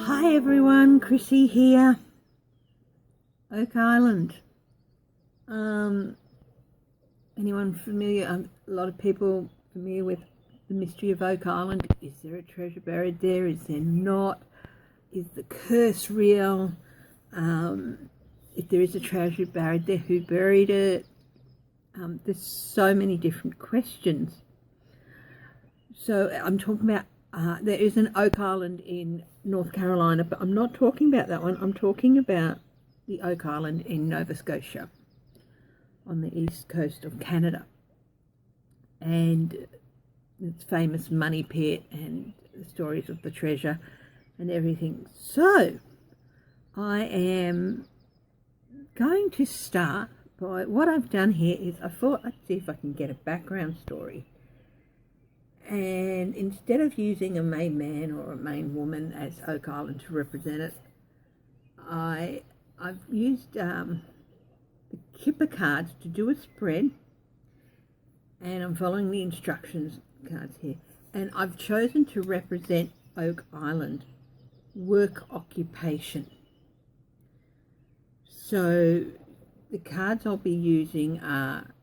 Hi everyone, Chrissy here. Oak Island. Anyone familiar? A lot of people familiar with the mystery of Oak Island. Is there a treasure buried there? Is there not? Is the curse real? If there is a treasure buried there, who buried it? There's so many different questions. So I'm talking about there is an Oak Island in North Carolina, but I'm not talking about that one. I'm talking about the Oak Island in Nova Scotia on the east coast of Canada, and its famous money pit and the stories of the treasure and everything. So I am going to start by what I've done here is I thought I'd see if I can get a background story. And instead of using a main man or a main woman as Oak Island to represent it, I've used the Kipper cards to do a spread, and I'm following the instructions cards here. And I've chosen to represent Oak Island work occupation. So the cards I'll be using are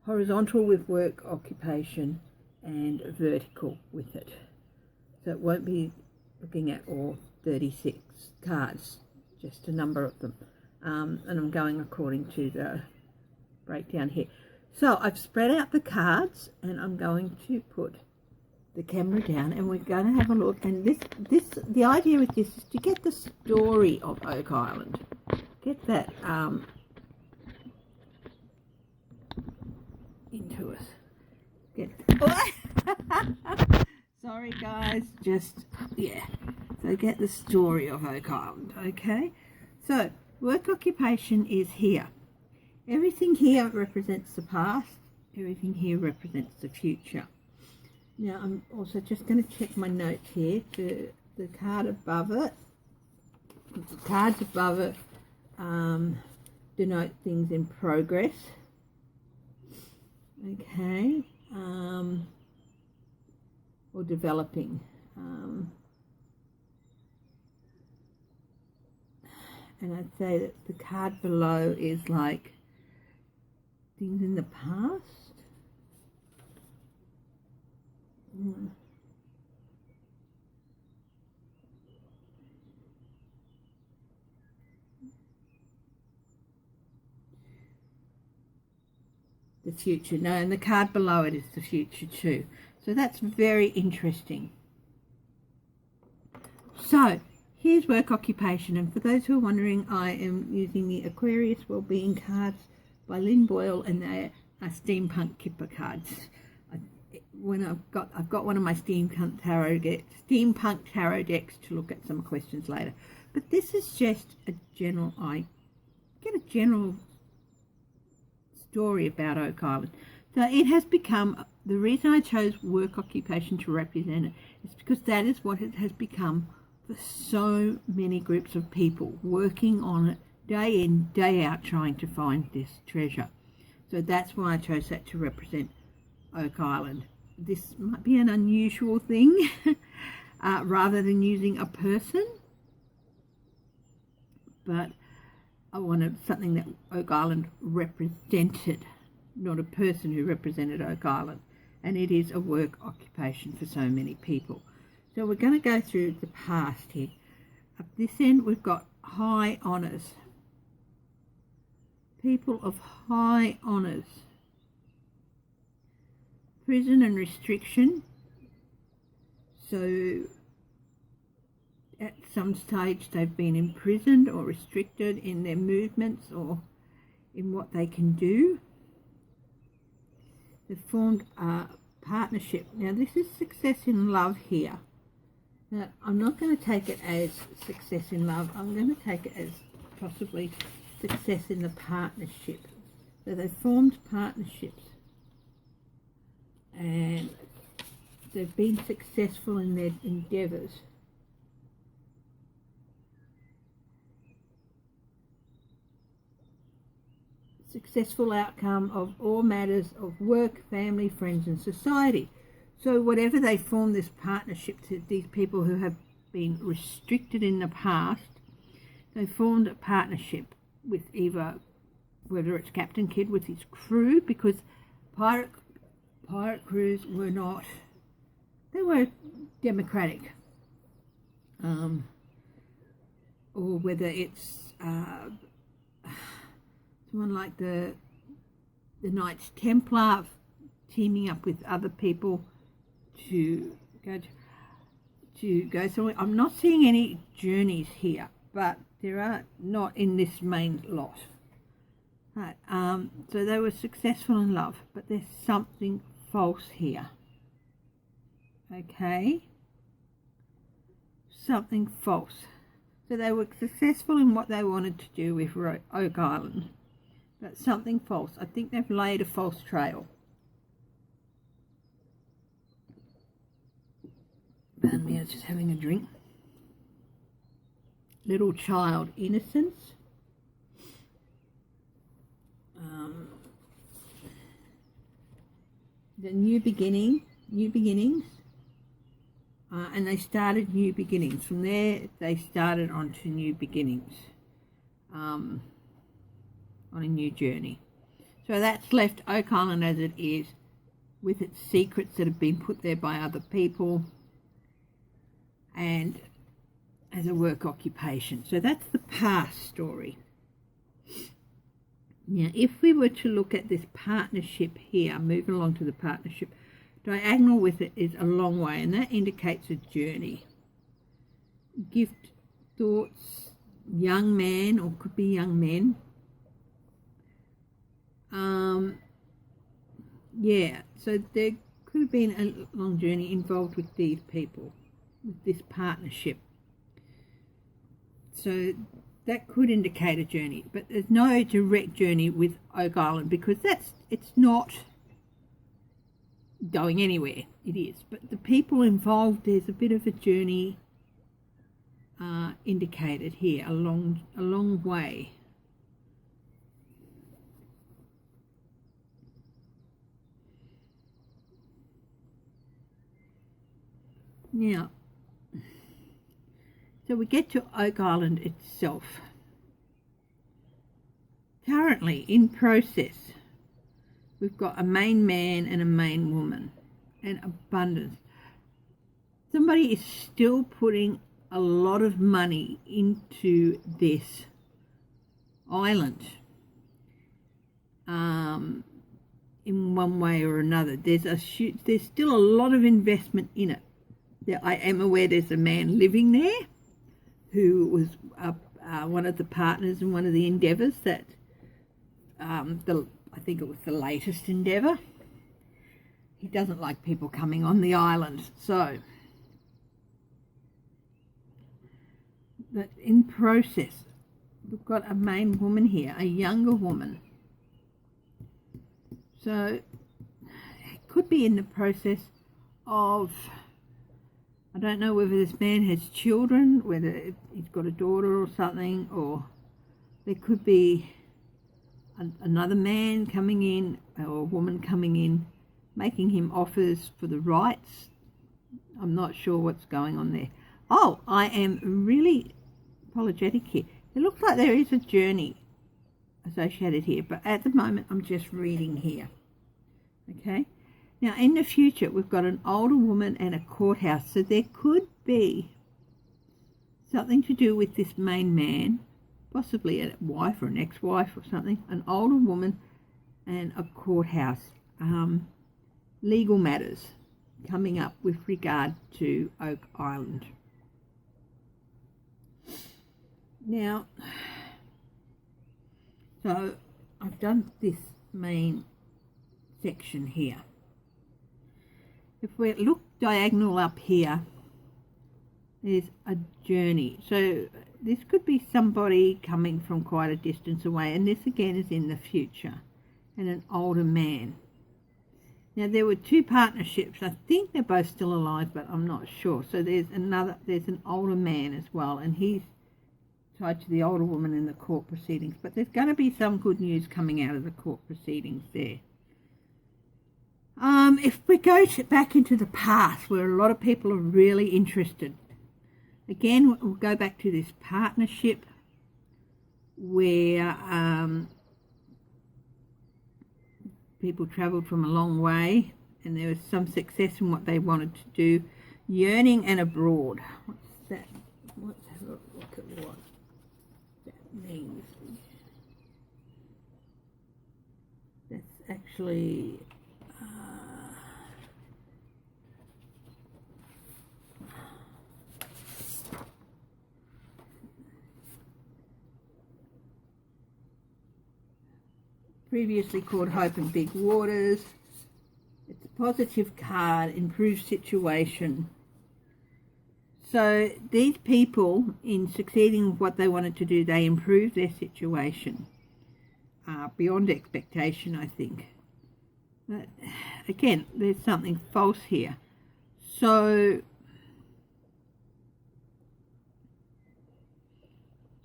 horizontal with work occupation and vertical with it. So it won't be looking at all 36 cards, just a number of them. And I'm going according to the breakdown here. So I've spread out the cards and I'm going to put the camera down and we're going to have a look. And the idea with this is to get the story of Oak Island. Get that into us. Sorry guys, so get the story of Oak Island. Okay, so work occupation is here. Everything here represents the past, everything here represents the future. Now I'm also just going to check my notes here. The card above it, the cards above it denote things in progress. Okay, or developing. And I'd say that the card below is like things in the past. The future. No, and the card below it is the future too. So that's very interesting. So here's work occupation, and for those who are wondering, I am using the Aquarius Wellbeing cards by Lynn Boyle, and they are steampunk Kipper cards. I've got one of my steampunk tarot decks to look at some questions later. But this is just a general. I get a general story about Oak Island. So it has become, the reason I chose work occupation to represent it is because that is what it has become for so many groups of people working on it day in, day out, trying to find this treasure. So that's why I chose that to represent Oak Island. This might be an unusual thing rather than using a person, but I wanted something that Oak Island represented, not a person who represented Oak Island. And it is a work occupation for so many people. So we're going to go through the past here. At this end, we've got high honours. People of high honours. Prison and restriction. So at some stage they've been imprisoned or restricted in their movements or in what they can do. They've formed a partnership. Now this is success in love here. Now I'm not going to take it as success in love. I'm going to take it as possibly success in the partnership. So they've formed partnerships and they've been successful in their endeavours. Successful outcome of all matters of work, family, friends and society. So whatever they form this partnership to, these people who have been restricted in the past, they formed a partnership with either, whether it's Captain Kidd with his crew, because pirate crews were not, they were democratic, or whether it's someone like the Knights Templar teaming up with other people to go somewhere. I'm not seeing any journeys here, but there are not in this main lot. Right, so they were successful in love, but there's something false here. Okay, something false. So they were successful in what they wanted to do with Oak Island, but something false. I think they've laid a false trail. And me, I was just having a drink. Little child innocence. The new beginnings, and they started new beginnings. From there, they started on to new beginnings, on a new journey. So that's left Oak Island as it is, with its secrets that have been put there by other people, and as a work occupation. So that's the past story. Now, if we were to look at this partnership here, moving along to the partnership, diagonal with it is a long way, and that indicates a journey. Gift, thoughts, young man, or could be young men. Yeah, so there could have been a long journey involved with these people, with this partnership. So that could indicate a journey, but there's no direct journey with Oak Island, because it's not going anywhere. It is, but the people involved, there's a bit of a journey indicated here, a long way. Now, so we get to Oak Island itself. Currently in process, we've got a main man and a main woman, and abundance. Somebody is still putting a lot of money into this island, in one way or another. There's still a lot of investment in it. I am aware there's a man living there who was one of the partners in one of the endeavours that, I think it was the latest endeavour. He doesn't like people coming on the island, so but in process, we've got a main woman here, a younger woman. So it could be in the process of, I don't know whether this man has children, whether he's got a daughter or something, or there could be another man coming in, or a woman coming in, making him offers for the rights. I'm not sure what's going on there. Oh, I am really apologetic here. It looks like there is a journey associated here, but at the moment I'm just reading here. Okay. Now, in the future, we've got an older woman and a courthouse, so there could be something to do with this main man, possibly a wife or an ex-wife or something, an older woman and a courthouse, legal matters coming up with regard to Oak Island. Now, so I've done this main section here. If we look diagonal up here, there's a journey. So this could be somebody coming from quite a distance away, and this again is in the future, and an older man. Now, there were two partnerships. I think they're both still alive, but I'm not sure. So there's an older man as well, and he's tied to the older woman in the court proceedings. But there's going to be some good news coming out of the court proceedings there. If we go back into the past, where a lot of people are really interested, Again, we'll go back to this partnership where people travelled from a long way and there was some success in what they wanted to do. Yearning and abroad. What's that? Let's have a look at what that means. That's actually previously called Hope in Big Waters. It's a positive card, improved situation. So these people, in succeeding with what they wanted to do, they improved their situation beyond expectation, I think. But again, there's something false here. So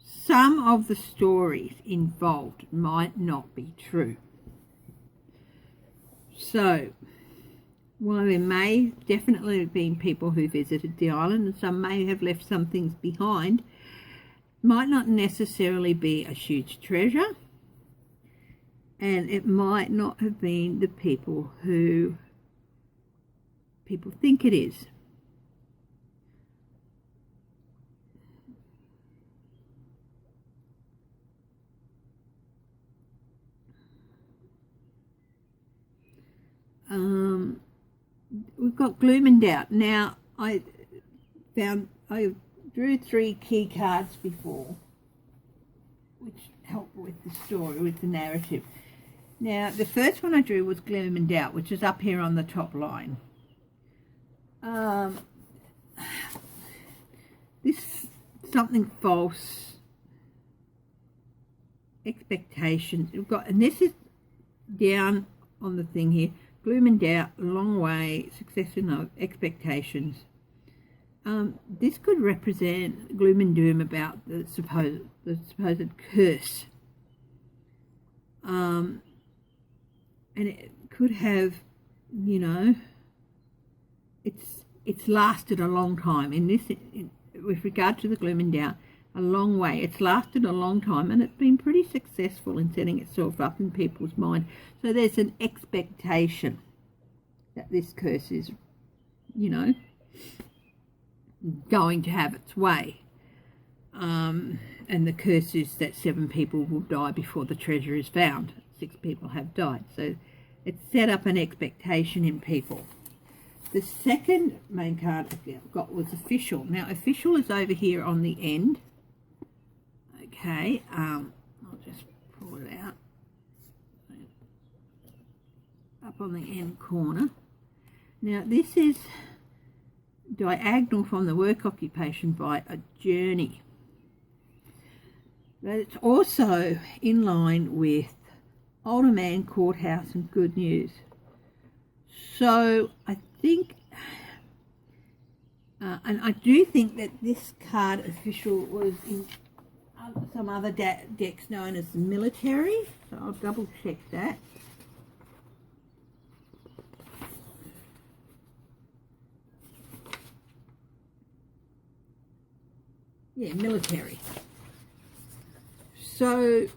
some of the stories involved might not be true. So, while there may definitely have been people who visited the island and some may have left some things behind, might not necessarily be a huge treasure, and it might not have been the people who people think it is. We've got gloom and doubt. Now, I drew 3 key cards before, which help with the story, with the narrative. Now, the first one I drew was gloom and doubt, which is up here on the top line. This something false, expectations. We've got, and this is down on the thing here. Gloom and doubt, long way, success and expectations. This could represent gloom and doom about the supposed curse. And it could have, you know, it's lasted a long time. With regard to the gloom and doubt, a long way. It's lasted a long time and it's been pretty successful in setting itself up in people's mind. So there's an expectation that this curse is, you know, going to have its way. And the curse is that 7 people will die before the treasure is found. 6 people have died. So it's set up an expectation in people. The second main card I got was official. Now, official is over here on the end. Okay, I'll just pull it out. Up on the end corner. Now, this is diagonal from the work occupation by a journey. But it's also in line with older man, courthouse and good news. So I think, and I do think that this card official was in some other decks known as the military. So I'll double check that. Yeah, military. So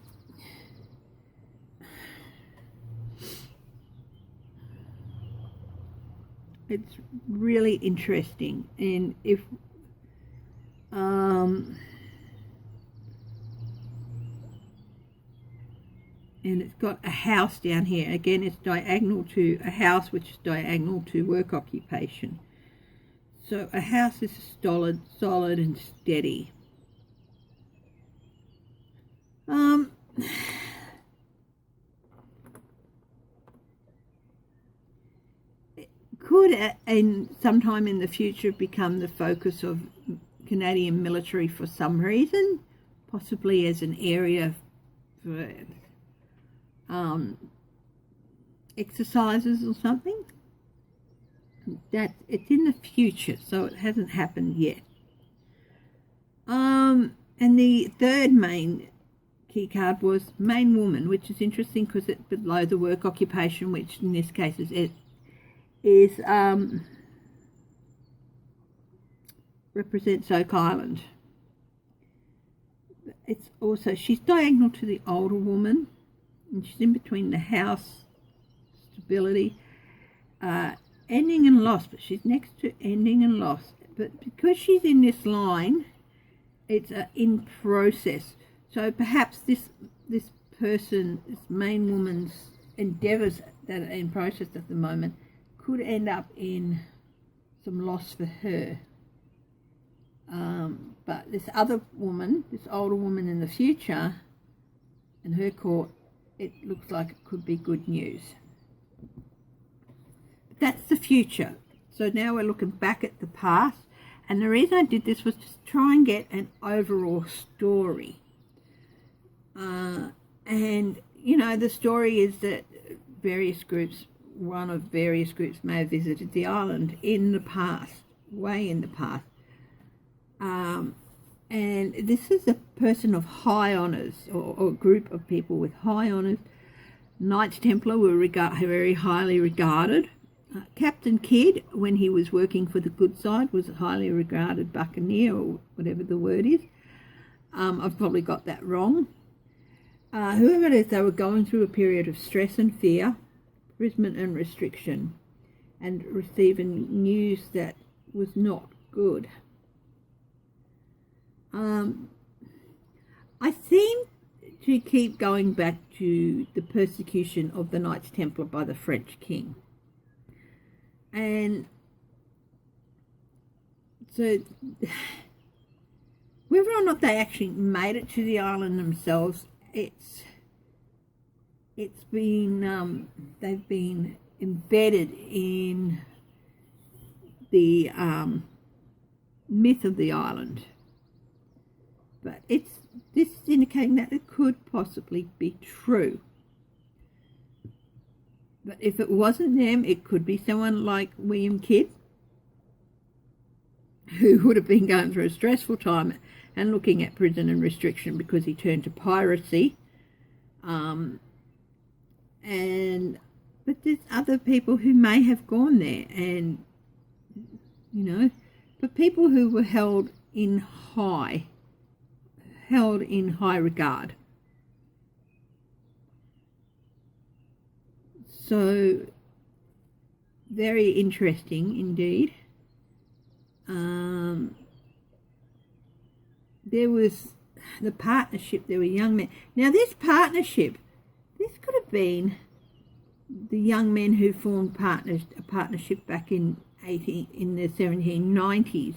it's really interesting, and if and it's got a house down here. Again, it's diagonal to a house, which is diagonal to work occupation. So a house is solid and steady. It could, and sometime in the future, become the focus of Canadian military for some reason, possibly as an area for exercises or something. That it's in the future, so it hasn't happened yet. And the third main key card was main woman, which is interesting because it's below the work occupation, which in this case is represents Oak Island. It's also, she's diagonal to the older woman, and she's in between the house, stability, ending and loss, but she's next to ending and loss. But because she's in this line, it's in process. So perhaps this person, this main woman's endeavours that are in process at the moment could end up in some loss for her. But this other woman, this older woman in the future, in her court, it looks like it could be good news. But that's the future. So now we're looking back at the past, and the reason I did this was to try and get an overall story. And, you know, the story is that one of various groups may have visited the island in the past, way in the past. And this is a person of high honours, or a group of people with high honours. Knights Templar were very highly regarded. Captain Kidd, when he was working for the good side, was a highly regarded buccaneer, or whatever the word is. I've probably got that wrong. Whoever it is, they were going through a period of stress and fear, imprisonment and restriction, and receiving news that was not good. I seem to keep going back to the persecution of the Knights Templar by the French king. And so whether or not they actually made it to the island themselves, it's been they've been embedded in the myth of the island. But this is indicating that it could possibly be true. But if it wasn't them, it could be someone like William Kidd, who would have been going through a stressful time and looking at prison and restriction because he turned to piracy. But there's other people who may have gone there, and, you know, but people who were held in high regard. So, very interesting indeed. There was the partnership, there were young men. Now this partnership, this could have been the young men who formed a partnership back in the 1790s.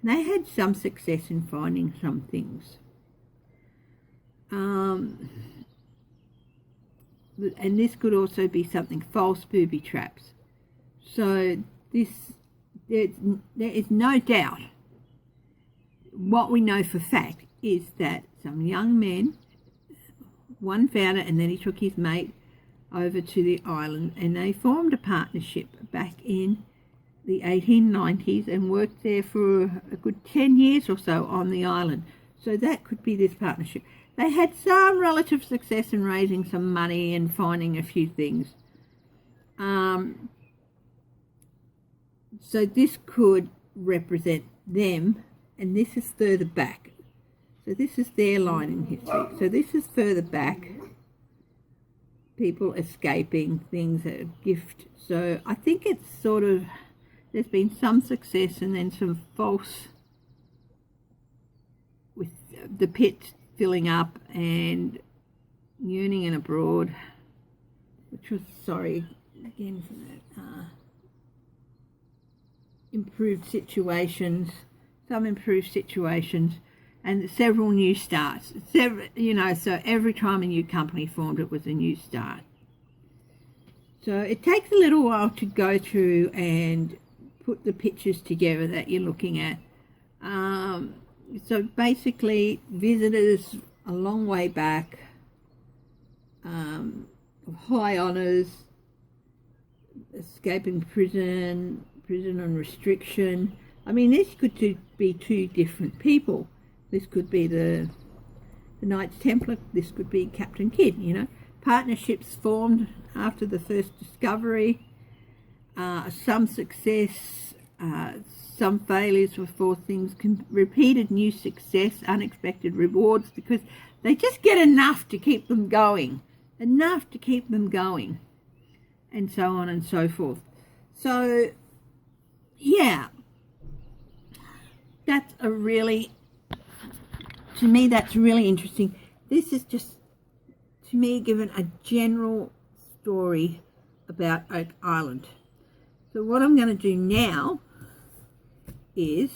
And they had some success in finding some things. And this could also be something false, booby traps. So there is no doubt. What we know for fact is that some young men, one found it, and then he took his mate over to the island, and they formed a partnership back in the 1890s and worked there for a good 10 years or so on the island. So that could be this partnership. They had some relative success in raising some money and finding a few things. So this could represent them, and this is further back. So this is their line in history. So this is further back. People escaping things, a gift. So I think it's sort of, there's been some success and then some false, with the pit filling up and yearning and abroad, which was, sorry again for that, improved situations, some improved situations, and several new starts. So every time a new company formed, it was a new start. So it takes a little while to go through and put the pictures together that you're looking at. So basically, visitors a long way back, of high honours, escaping prison and restriction. I mean, this could be two different people. This could be the Knights Templar. This could be Captain Kidd. You know, partnerships formed after the first discovery. Some success. some failures for four things, repeated new success, unexpected rewards, because they just get enough to keep them going, and so on and so forth. So, yeah, that's to me, that's really interesting. This is just, to me, given a general story about Oak Island. So what I'm going to do now is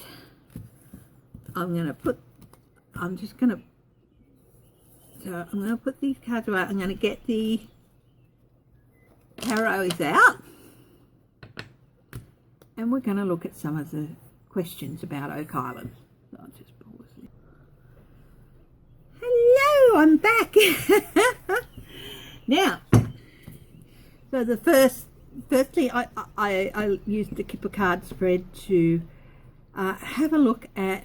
I'm going to put these cards away. I'm going to get the tarots out, and we're going to look at some of the questions about Oak Island. So I'll just pause it. Hello, I'm back. Now, so firstly, I used the Kipper card spread to have a look at,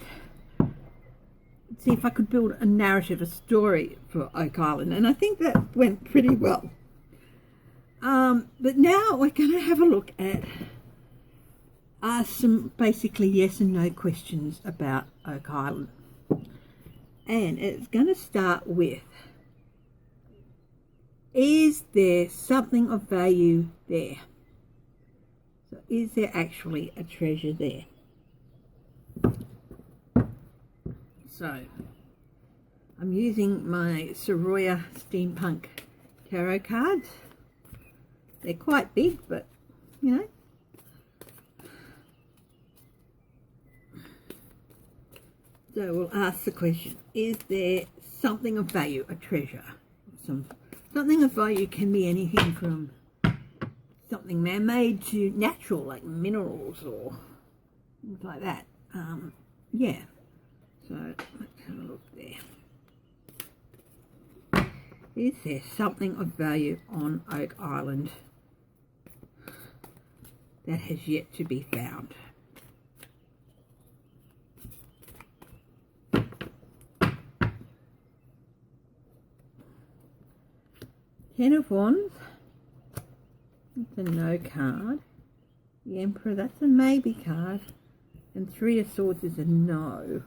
see if I could build a narrative, a story for Oak Island, and I think that went pretty well. But now we're going to have a look at some basically yes and no questions about Oak Island, and it's going to start with, is there something of value there? So is there actually a treasure there? So I'm using my Soroya Steampunk Tarot cards. They're quite big, but you know. So we'll ask the question, is there something of value, a treasure? Something of value can be anything from something man-made to natural, like minerals or things like that. Yeah, so let's have a look there. Is there something of value on Oak Island that has yet to be found? Ten of Wands, that's a no card. The Emperor, that's a maybe card. And Three of Swords is a no.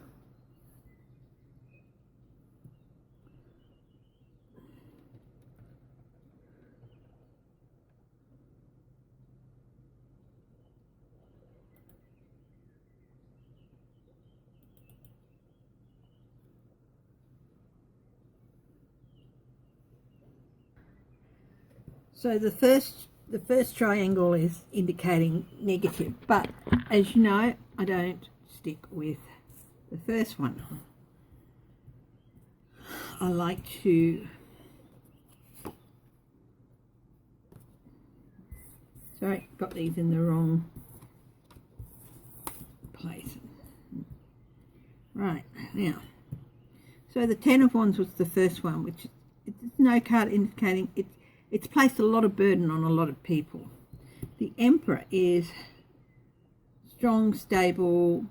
So the first triangle is indicating negative, but as you know, I don't stick with the first one. I like to, sorry, got these in the wrong place. Right, now, so the Ten of Wands was the first one, which it's no card indicating it's placed a lot of burden on a lot of people. The Emperor is strong, stable,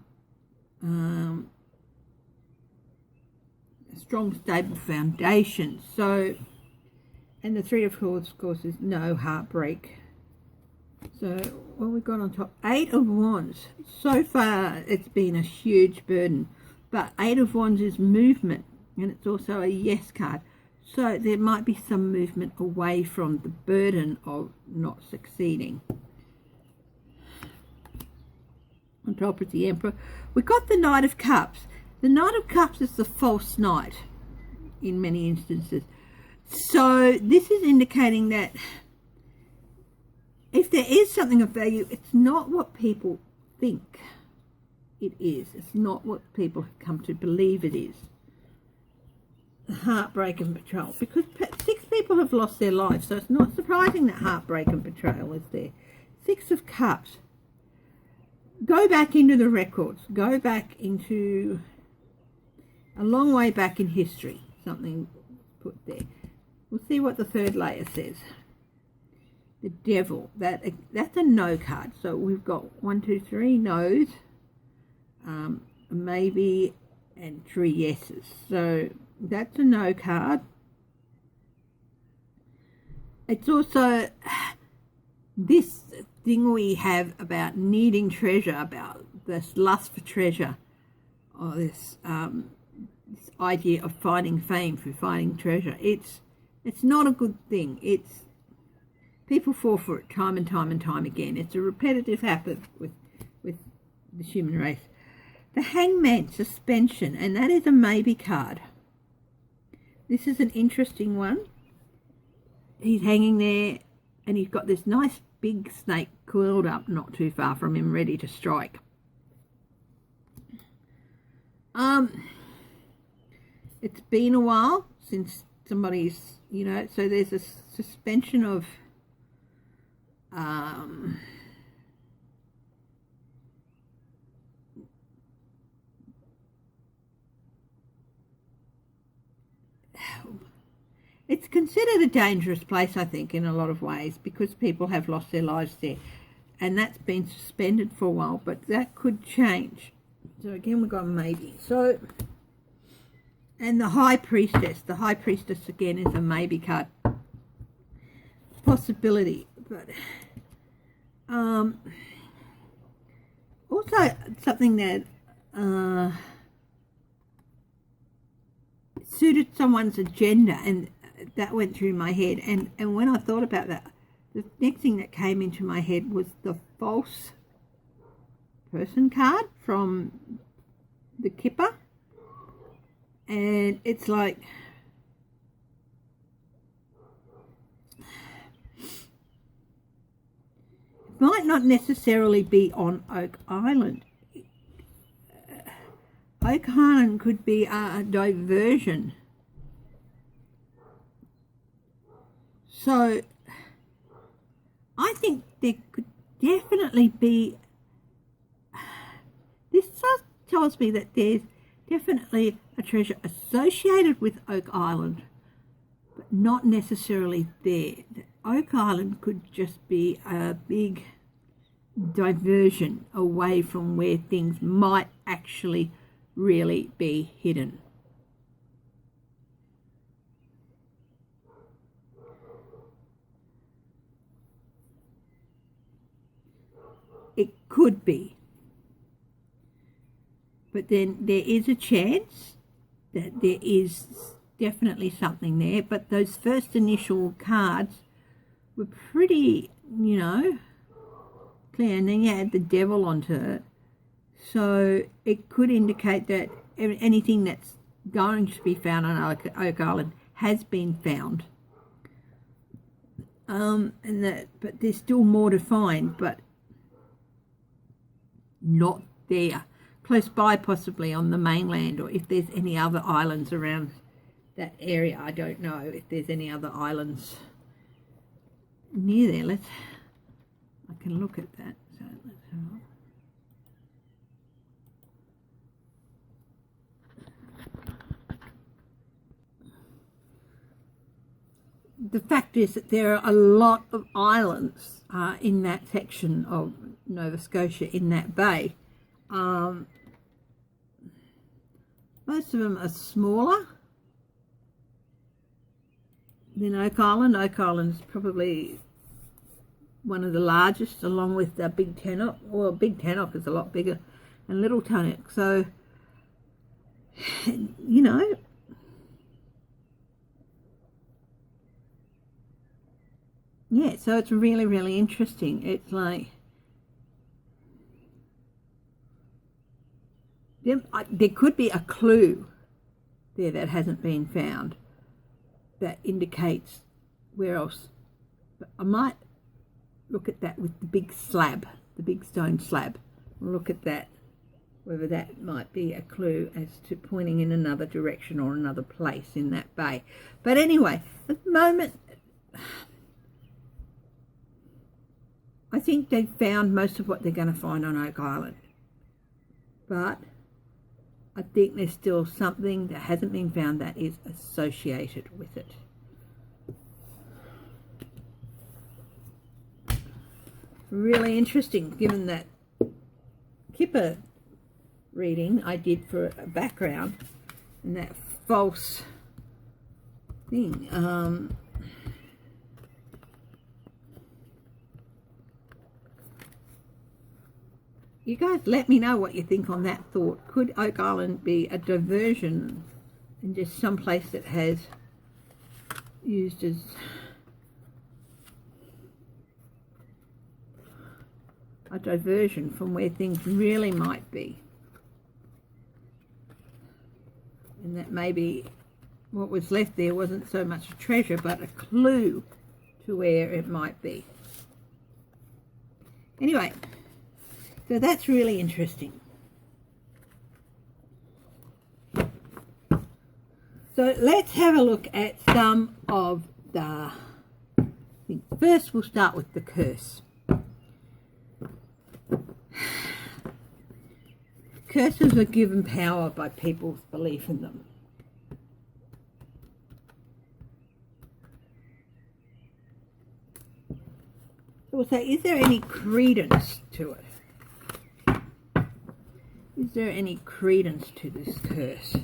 strong, stable foundation. So, and the Three of Swords, of course, is no heartbreak. So, what we've got on top, Eight of Wands. So far, it's been a huge burden, but Eight of Wands is movement, and it's also a yes card. So there might be some movement away from the burden of not succeeding. On top of the Emperor, we've got the Knight of Cups. The Knight of Cups is the false knight in many instances. So this is indicating that if there is something of value, it's not what people think it is. It's not what people have come to believe it is. Heartbreak and betrayal, because 6 people have lost their lives, so it's not surprising that heartbreak and betrayal is there. 6 of Cups, go back into the records, go back into a long way back in history, something put there. We'll see what the third layer says. The Devil, that's a no card, so we've got 1, 2, 3 no's, maybe, and 3 yeses. So that's a no card. It's also this thing we have about needing treasure, about this lust for treasure, or this idea of finding fame for finding treasure. It's not a good thing. People fall for it time and time and time again. It's a repetitive habit with the human race. The Hangman suspension, and that is a maybe card. This is an interesting one. He's hanging there, and he's got this nice big snake coiled up not too far from him, ready to strike. It's been a while since somebody's, so there's a suspension of it's considered a dangerous place, I think, in a lot of ways, because people have lost their lives there, and that's been suspended for a while, but that could change. So again, we've got maybe. So, and the High Priestess again is a maybe card. Possibility, but also something that suited someone's agenda, and that went through my head, and when I thought about that, the next thing that came into my head was the false person card from the Kipper, and it's like, it might not necessarily be on Oak Island. Oak Island could be a diversion. So I think there could definitely be, this tells me that there's definitely a treasure associated with Oak Island, but not necessarily there. Oak Island could just be a big diversion away from where things might actually really be hidden. It could be, but then there is a chance that there is definitely something there, but those first initial cards were pretty, clear, and then you add the devil onto it, so it could indicate that anything that's going to be found on Oak Island has been found, but there's still more to find, but not there, close by, possibly on the mainland, or if there's any other islands around that area. I don't know if there's any other islands near there. I can look at that. So let's have a look. The fact is that there are a lot of islands in that section of Nova Scotia, in that bay. Most of them are smaller than Oak Island. Oak Island is probably one of the largest, along with Big Tannock. Well, Big Tannock is a lot bigger, and Little Tannock. So, yeah, so it's really, really interesting. It's like, there could be a clue there that hasn't been found that indicates where else. But I might look at that with the big slab, the big stone slab. We'll look at that, whether that might be a clue as to pointing in another direction or another place in that bay. But anyway, at the moment, I think they've found most of what they're going to find on Oak Island. But I think there's still something that hasn't been found that is associated with it. Really interesting, given that Kipper reading I did for a background, and that false thing. you guys let me know what you think on that thought. Could Oak Island be a diversion and just some place that has used as a diversion from where things really might be? And that maybe what was left there wasn't so much a treasure but a clue to where it might be. Anyway, so that's really interesting. So let's have a look at some of the things. First, we'll start with the curse. Curses are given power by people's belief in them. So we'll say, is there any credence to it? Is there any credence to this curse?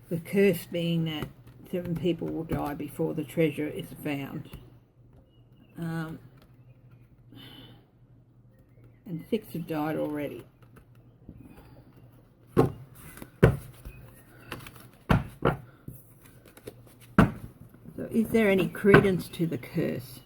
The curse being that 7 people will die before the treasure is found. And 6 have died already. So is there any credence to the curse?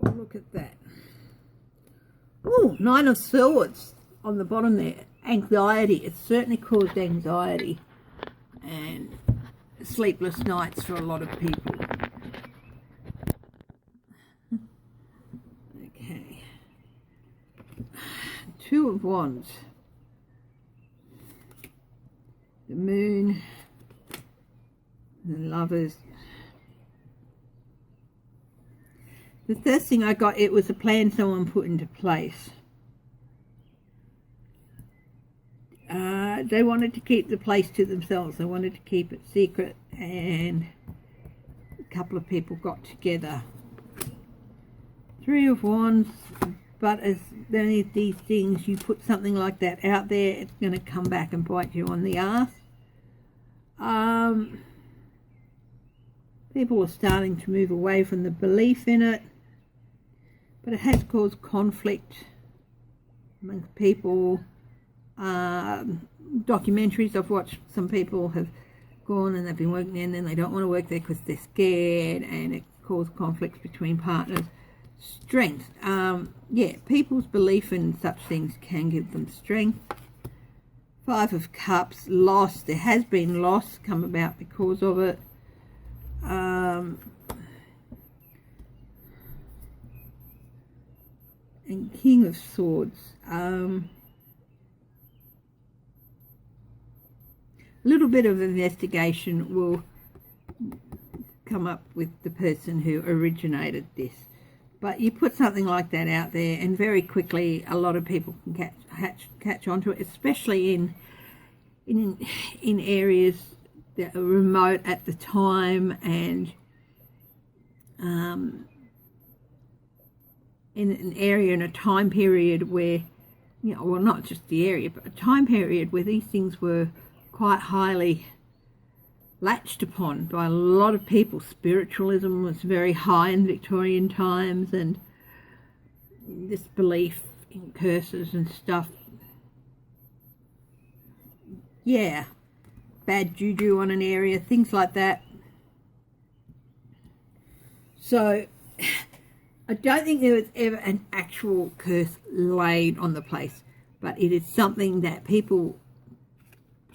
Look at that. Oh, 9 of Swords on the bottom there. Anxiety. It's certainly caused anxiety and sleepless nights for a lot of people. Okay. 2 of Wands. The Moon. The Lovers. The first thing I got, it was a plan someone put into place. They wanted to keep the place to themselves. They wanted to keep it secret, and a couple of people got together. 3 of Wands, but as many of these things, you put something like that out there, it's going to come back and bite you on the arse. People are starting to move away from the belief in it. But it has caused conflict amongst people. Documentaries I've watched, some people have gone and they've been working there and then they don't want to work there because they're scared, and it caused conflicts between partners. Strength. Yeah, people's belief in such things can give them strength. 5 of Cups. Loss. There has been loss come about because of it. And King of Swords. A little bit of investigation will come up with the person who originated this. But you put something like that out there and very quickly a lot of people can catch onto it, especially in areas that are remote at the time, and in an area in a time period where, you know, well, not just the area, but a time period where these things were quite highly latched upon by a lot of people. Spiritualism was very high in Victorian times, and this belief in curses and stuff. Yeah, bad juju on an area, things like that. So I don't think there was ever an actual curse laid on the place, but it is something that people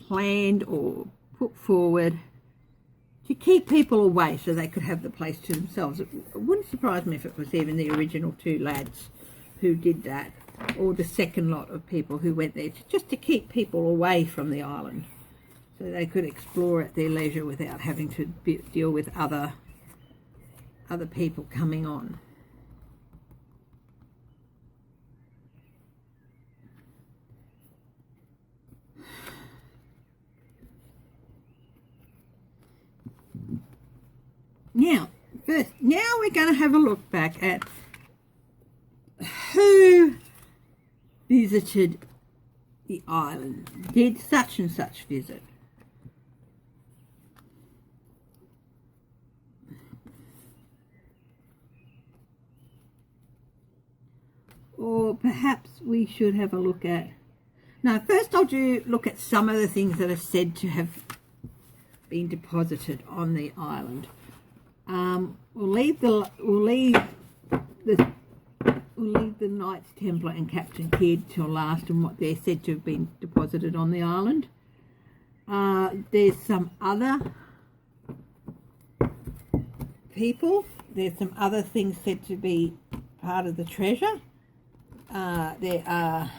planned or put forward to keep people away so they could have the place to themselves. It wouldn't surprise me if it was even the original 2 lads who did that, or the second lot of people who went there just to keep people away from the island so they could explore at their leisure without having to deal with other people coming on. Now, first, now we're going to have a look back at who visited the island, did such and such visit. Or perhaps we should have a look at... No, first I'll look at some of the things that are said to have been deposited on the island. We'll leave the Knights Templar and Captain Kidd till last and what they're said to have been deposited on the island. There's some other people. There's some other things said to be part of the treasure. There are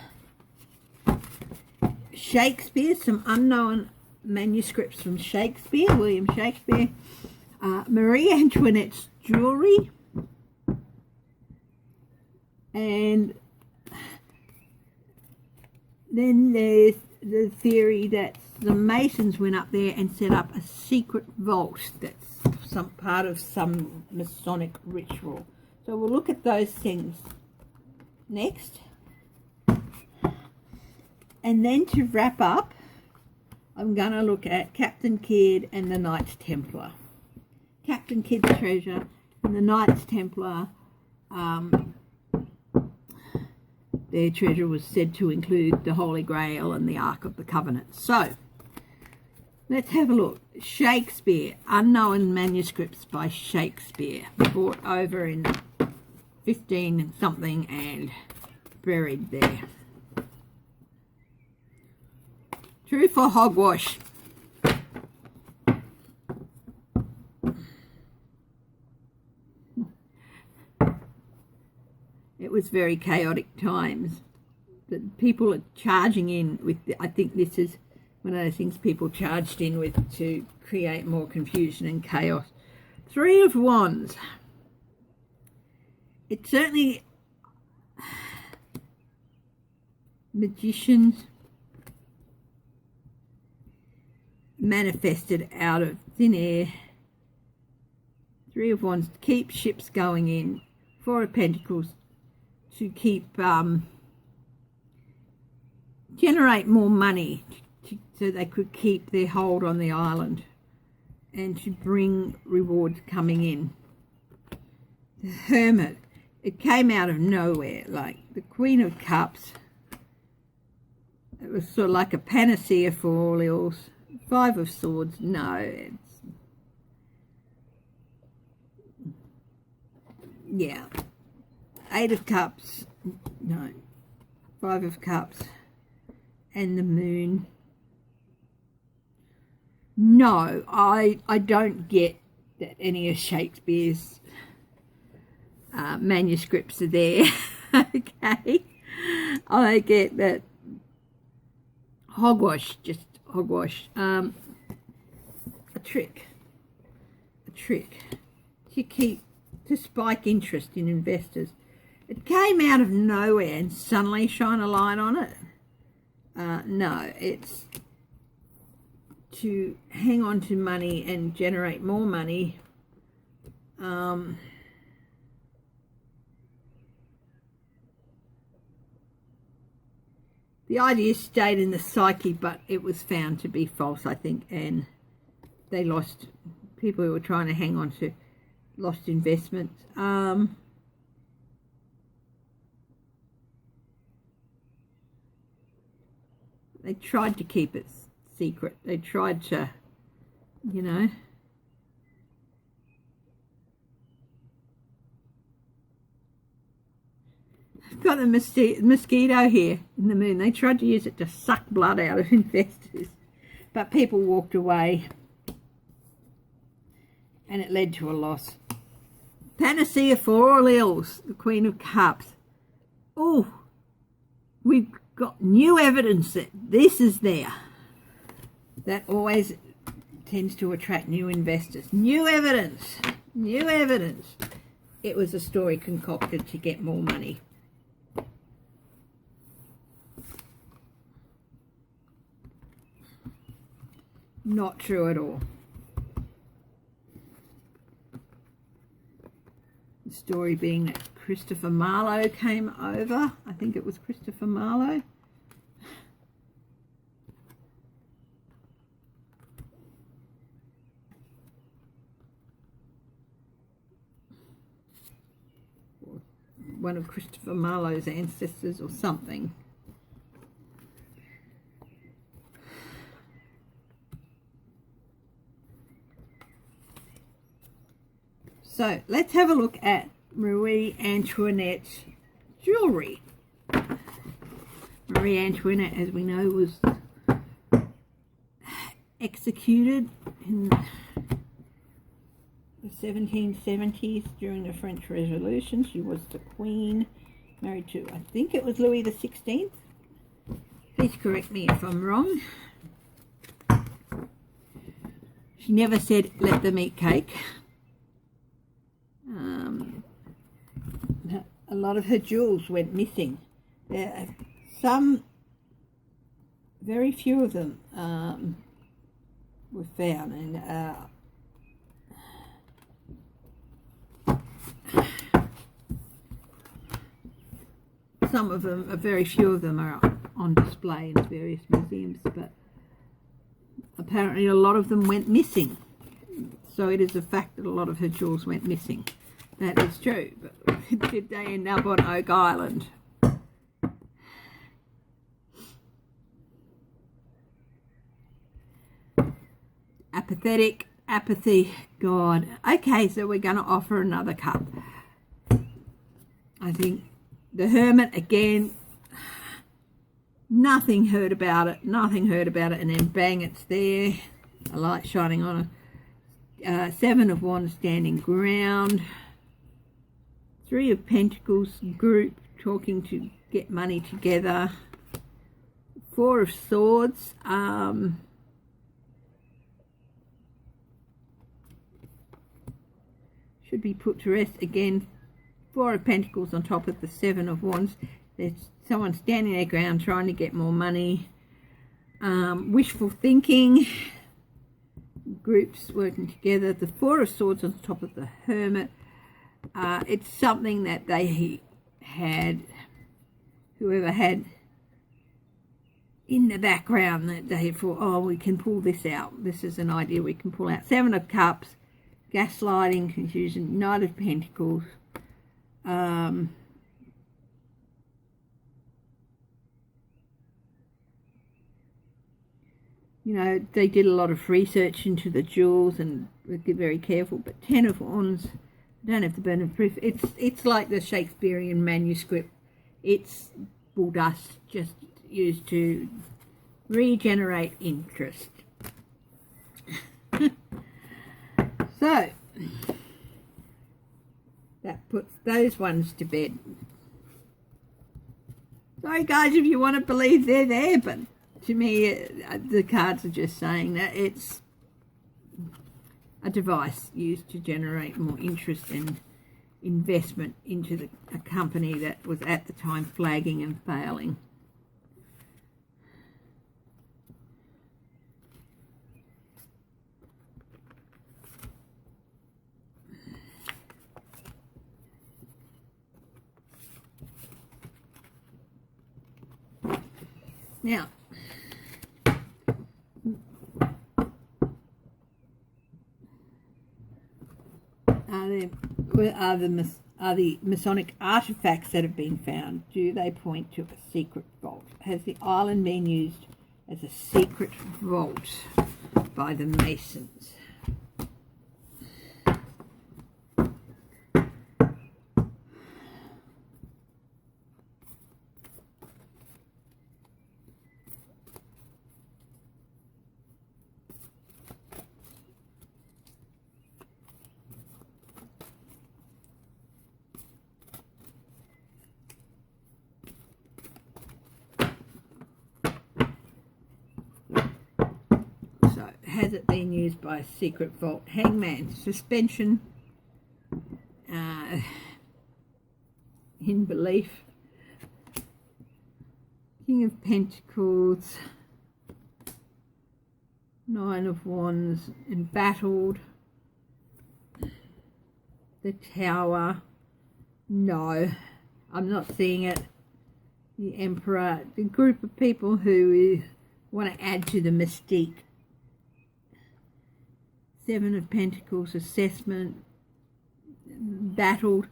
Shakespeare, some unknown manuscripts from Shakespeare, William Shakespeare, Marie Antoinette's jewellery, and then there's the theory that the Masons went up there and set up a secret vault that's some part of some Masonic ritual. So we'll look at those things next. And then to wrap up, I'm going to look at Captain Kidd and the Knights Templar. Captain Kidd's treasure and the Knights Templar, their treasure was said to include the Holy Grail and the Ark of the Covenant. So, let's have a look. Shakespeare, unknown manuscripts by Shakespeare, brought over in 15 and something and buried there. True for hogwash. It was very chaotic times. But people are charging in with, I think this is one of those things people charged in with to create more confusion and chaos. Three of Wands. It's certainly magicians manifested out of thin air. Three of Wands, keep ships going in. Four of Pentacles, to keep generate more money so they could keep their hold on the island and to bring rewards coming in. The Hermit, it came out of nowhere, like the Queen of Cups. It was sort of like a panacea for all ills. Five of Swords, no, it's, yeah. Eight of Cups, no. Five of Cups and the Moon. No, I don't get that any of Shakespeare's manuscripts are there. Okay, I get that hogwash, just hogwash. A trick to spike interest in investors. It came out of nowhere and suddenly shine a light on it. No, it's to hang on to money and generate more money. The idea stayed in the psyche, but it was found to be false, I think, and they lost, people who were trying to hang on to lost investments. They tried to keep it secret. They tried to, you know. I've got the mosquito here in the Moon. They tried to use it to suck blood out of investors, but people walked away and it led to a loss. Panacea for all ills, the Queen of Cups. Oh, we've got new evidence that this is there. That always tends to attract new investors. New evidence. New evidence. It was a story concocted to get more money. Not true at all. The story being that Christopher Marlowe came over. I think it was Christopher Marlowe. One of Christopher Marlowe's ancestors or something. So let's have a look at Marie Antoinette's jewellery. Marie Antoinette, as we know, was executed in the 1770s during the French Revolution. She was the Queen, married to, I think it was Louis XVI. Please correct me if I'm wrong. She never said, let them eat cake. A lot of her jewels went missing. Very few of them were found, and some of them, very few of them are on display in various museums, but apparently a lot of them went missing. So it is a fact that a lot of her jewels went missing. That is true, but did they end up on Oak Island? Apathetic, apathy, God. Okay, so we're going to offer another cup. I think the Hermit, again, nothing heard about it, and then bang, it's there. A light shining on it. Seven of Wands, standing ground. Three of Pentacles, group, talking to get money together. Four of Swords. Should be put to rest again. Four of Pentacles on top of the Seven of Wands. There's someone standing their ground trying to get more money. Wishful thinking. Groups working together. The Four of Swords on top of the Hermit. It's something that they had, whoever had in the background, that they thought, oh, we can pull this out. This is an idea we can pull out. Seven of Cups, gaslighting, confusion, Knight of Pentacles. You know, they did a lot of research into the jewels and were very careful, but Ten of Wands, I don't have the burden of proof. It's like the Shakespearean manuscript. It's bull dust, just used to regenerate interest. So that puts those ones to bed. Sorry guys if you want to believe they're there, but to me the cards are just saying that it's a device used to generate more interest and investment into a company that was at the time flagging and failing. Now, are the Masonic artifacts that have been found, do they point to a secret vault? Has the island been used as a secret vault by the Masons? Has it been used by a secret vault? Hangman, suspension, in belief. King of Pentacles, Nine of Wands, embattled. The Tower, No, I'm not seeing it. The Emperor, the group of people who want to add to the mystique. Seven of Pentacles, assessment, battled.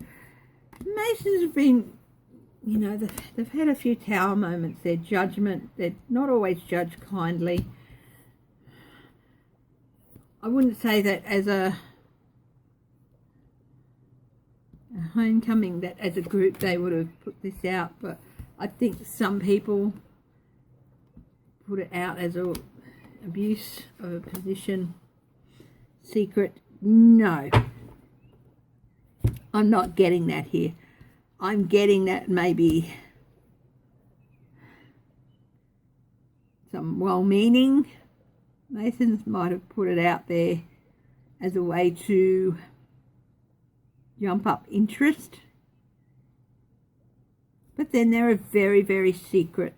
Masons have been, you know, they've had a few tower moments. Their judgment, they're not always judged kindly. I wouldn't say that as a homecoming, that as a group they would have put this out, but I think some people put it out as a abuse of a position, secret. No, I'm not getting that here. I'm getting that maybe some well-meaning Masons might have put it out there as a way to jump up interest. But then there are very, very secret.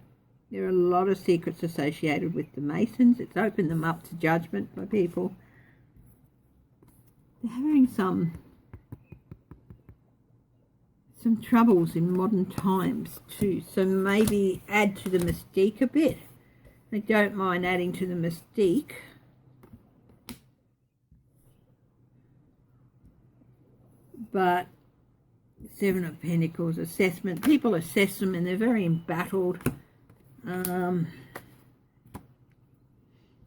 There are a lot of secrets associated with the Masons. It's opened them up to judgment by people. They're having some troubles in modern times too. So maybe add to the mystique a bit. I don't mind adding to the mystique. But Seven of Pentacles, assessment. People assess them and they're very embattled. They're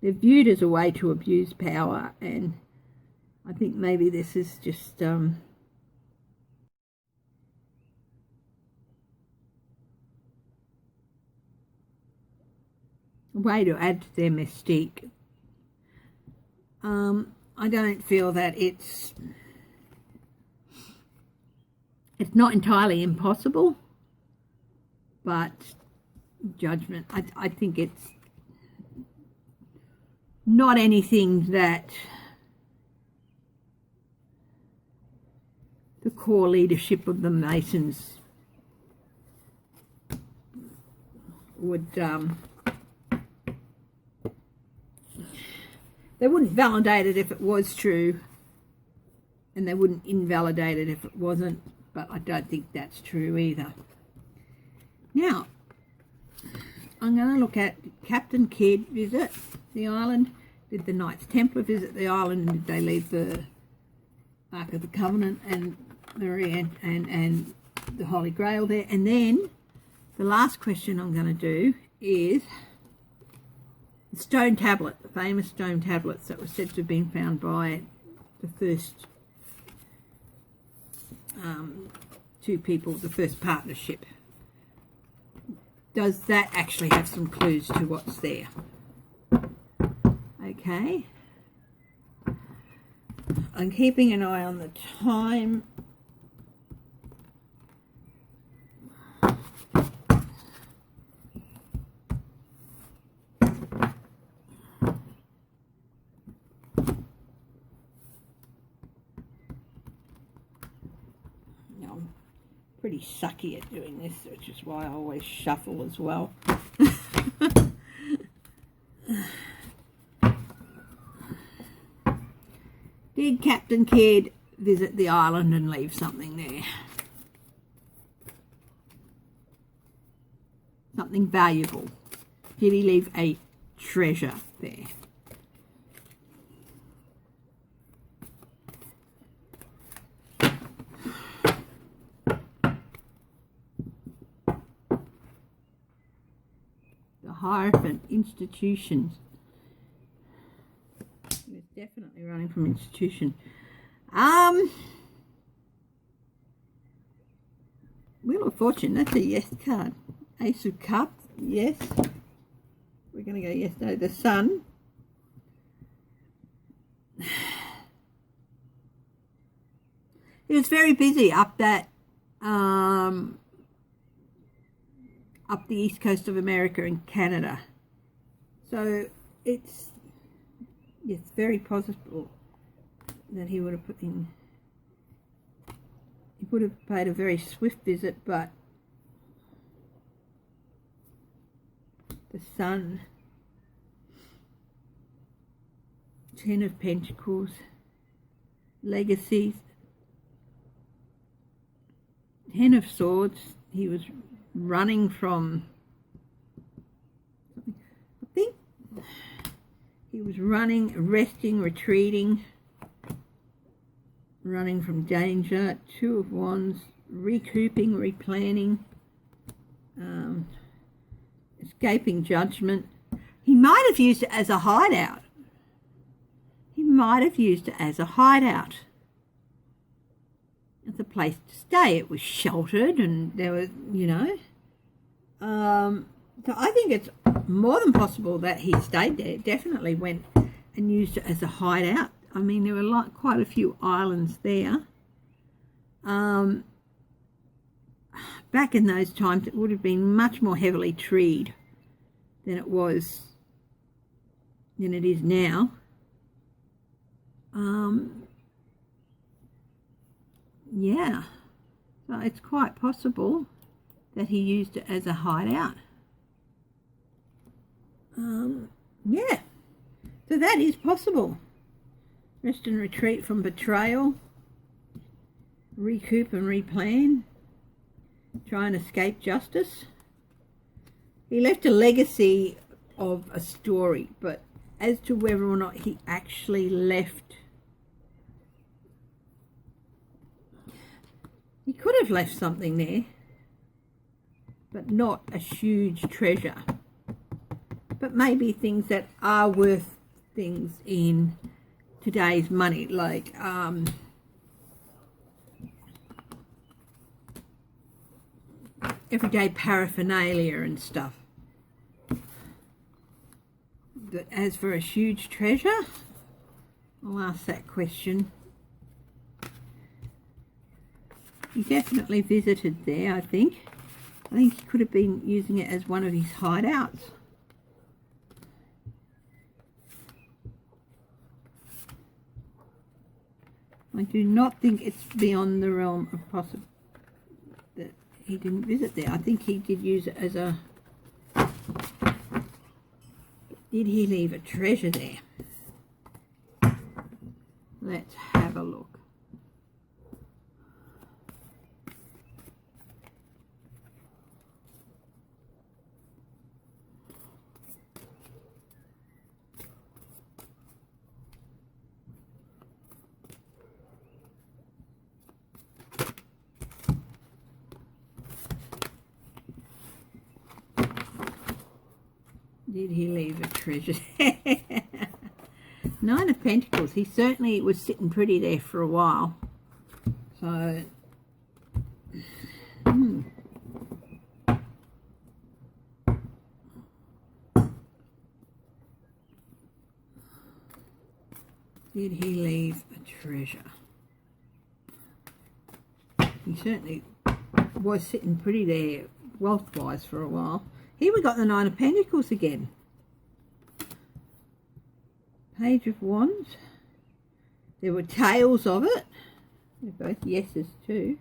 viewed as a way to abuse power, and I think maybe this is just a way to add to their mystique. I don't feel that it's not entirely impossible, but judgment. I think it's not anything that the core leadership of the Masons would they wouldn't validate it if it was true, and they wouldn't invalidate it if it wasn't, but I don't think that's true either. Now, I'm going to look at Captain Kidd visit the island. Did the Knights Templar visit the island, and did they leave the Ark of the Covenant and the and the Holy Grail there? And then the last question I'm going to do is the stone tablet, the famous stone tablets that were said to have been found by the first two people, the first partnership. Does that actually have some clues to what's there? Okay. I'm keeping an eye on the time. I'm pretty sucky at doing this, which is why I always shuffle as well. Did Captain Kidd visit the island and leave something there? Something valuable. Did he leave a treasure there? The Hierophant, institutions. He was definitely running from institution. Wheel of Fortune, that's a yes card. Ace of Cups, yes. We're going to go yes, no. The Sun. He was very busy up that, up the east coast of America and Canada. So it's very possible that he would have he would have paid a very swift visit, but the Sun, Ten of Pentacles, legacies. Ten of Swords. He was running from, I think he was running, resting, retreating, running from danger. Two of Wands, recouping, replanning, escaping judgment. He might have used it as a hideout. He might have used it as a hideout. It's a place to stay. It was sheltered and there was, you know. So I think it's more than possible that he stayed there. Definitely went and used it as a hideout. I mean, there were quite a few islands there. Back in those times, it would have been much more heavily treed than it is now. Yeah, so it's quite possible that he used it as a hideout. Yeah, so that is possible. Rest and retreat from betrayal, recoup and replan, try and escape justice. He left a legacy of a story, but as to whether or not he actually left, he could have left something there, but not a huge treasure. But maybe things that are worth things in today's money, like everyday paraphernalia and stuff. But as for a huge treasure, I'll ask that question. He definitely visited there, I think. I think he could have been using it as one of his hideouts. I do not think it's beyond the realm of possible that he didn't visit there. I think he did use it as a... Did he leave a treasure there? Let's have a look. Did he leave a treasure? Nine of Pentacles. He certainly was sitting pretty there for a while. So, did he leave a treasure? He certainly was sitting pretty there wealth-wise for a while. Here we got the Nine of Pentacles again. Page of Wands. There were tales of it. They're both yeses too.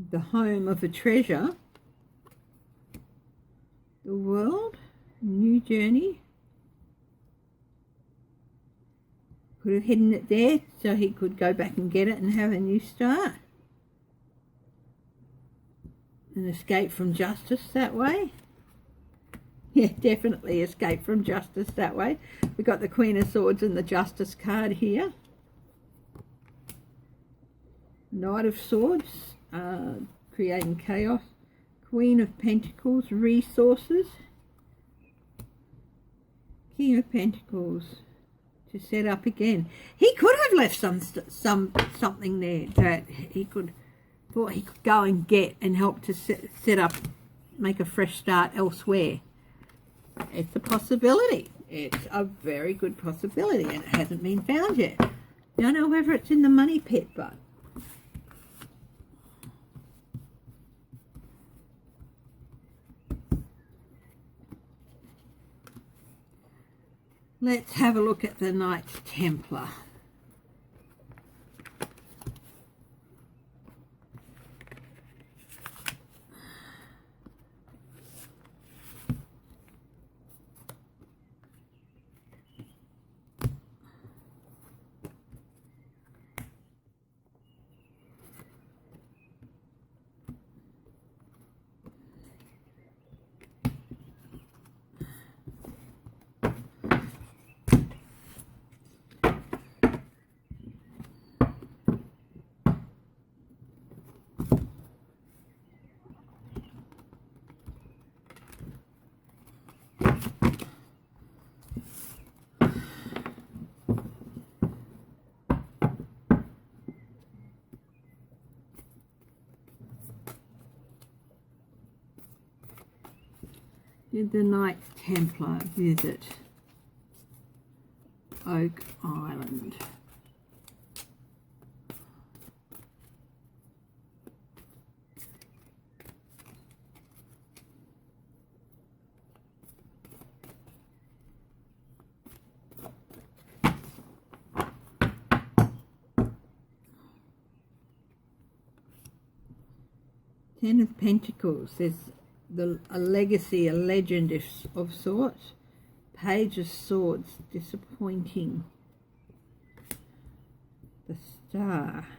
The home of a treasure. The world. New journey. Could have hidden it there so he could go back and get it and have a new start. And escape from justice that way. Yeah, definitely escape from justice that way. We've got the Queen of Swords and the Justice card here. Knight of Swords, creating chaos. Queen of Pentacles, resources. King of Pentacles, to set up again. He could have left something there that he could... thought he could go and get and help to set up, make a fresh start elsewhere. It's a possibility. It's a very good possibility, and it hasn't been found yet. Don't know whether it's in the money pit, but let's have a look at the Knights Templar. Did the Knights Templar visit Oak Island? Ten of Pentacles, there's a legacy, a legend of sorts. Page of Swords, disappointing. The Star.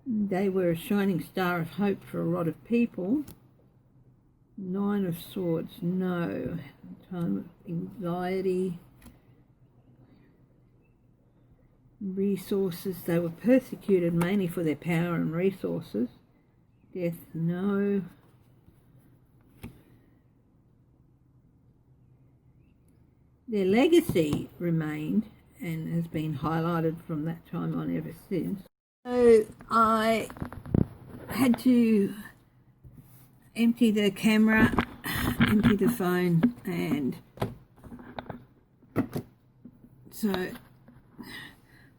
They were a shining star of hope for a lot of people. Nine of Swords, no. Time of anxiety. Resources, they were persecuted mainly for their power and resources. Death, no. Their legacy remained and has been highlighted from that time on ever since. So I had to empty the camera, empty the phone, and so